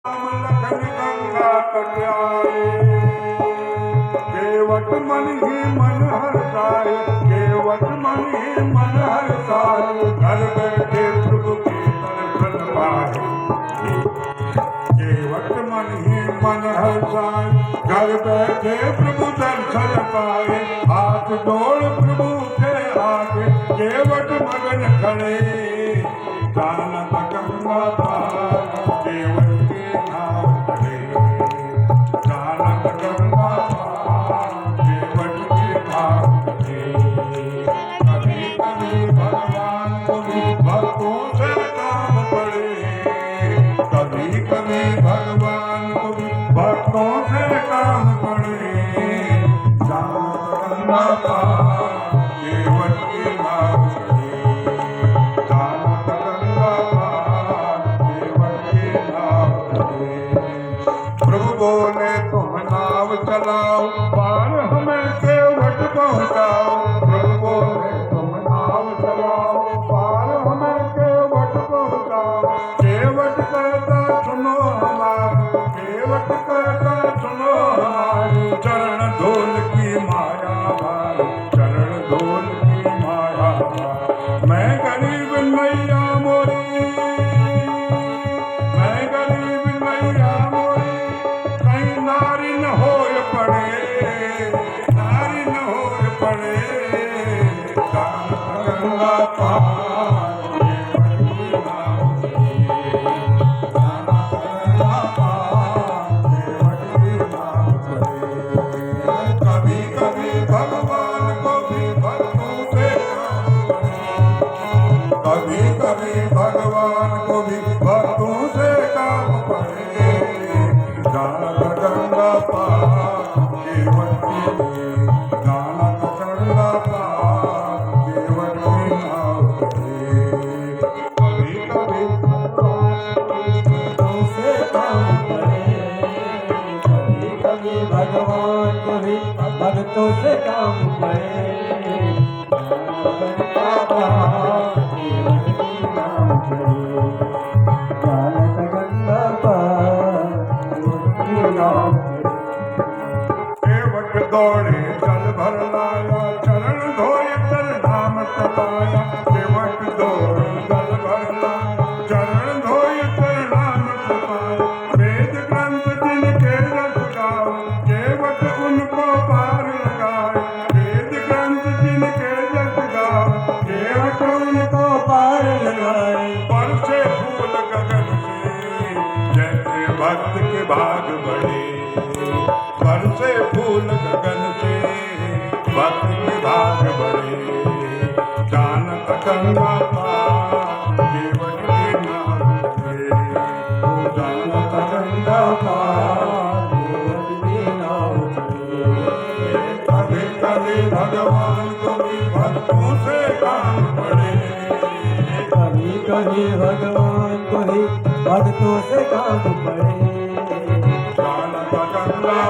लखन गंगा तट आए, केवट मन ही मन हरसाए, केवट मन ही मन हरसाए, घर बैठे प्रभु के दर्शन पाए। केवट मन ही मन हरसाए, घर बैठे प्रभु दर्शन पाए। हाथ जोड़ प्रभु के आगे, केवट मगन खड़े, जानत गंगा पार, केवट के नाम पढ़े। जानत गंगा पार, केवट के नाम पढ़े। कभी कभी भगवान को भी भक्तों से काम पड़े, कभी कभी भगवान को भी भक्तों से काम पड़े। जानत गंगा पार, केवट के नाम पढ़े। जानत गंगा पार, केवट के नाम पढ़े। प्रभु बोले तुम नाव चलाओ, पार हमें केवट पहुँचाओ। प्रभु बोले तुम नाव चलाओ, पार हमें केवट पहुँचाओ। केवट कहता सुनो हमारी, केवट कहता सुनो हमारी, चरण धूल की माया भारी, चरण धूल की माया भारी। मैं गरीब नैया मोरी, मैं गरीब नैया मोरी, कहीं नारी न होय पड़े, नारी न होय पड़े। जानत गंगा पार, केवट के नाम पढ़े। जानत गंगा पार, केवट के नाम पढ़े। कभी कभी भगवान को भी भक्तों से काम पड़े, कभी कभी भगवान को भी भक्तों से काम पड़े। जानत गंगा पार, केवट के, जानत गंगा पार, केवट के नाम पढ़े। कभी कभी भक्तों से काम पड़े, कभी कभी भगवान को भी भक्तों से काम पड़े। गंगा पार, केवट के नाम पड़े। जानत गंगा पार, केवट के नाम पड़े। केवट दौड़े जल भर लाया, चरण धोए चरणाम तपाया। केवट दौड़े जल भर लाया, चरण धोए चरणाम तपाया। वेद ग्रंथ जिनके रस गाओ, केवट उनको पार लगाए। वेद ग्रंथ जिनके रस गाओ, केवट उनको पार लगाए। बरसे फूल गगन से, जैसे भक्त के भाग बढ़े। बरसे फूल गगन से, भक्त के भाग बढ़े। जानत गंगा पार, केवट के नाम पढ़े। जानत गंगा पार, केवट के नाम पढ़े। कभी कभी भगवान को भी भक्तों से काम पड़े, कभी कभी भगवान को ही भक्तों से काम पड़े। जानत गंगा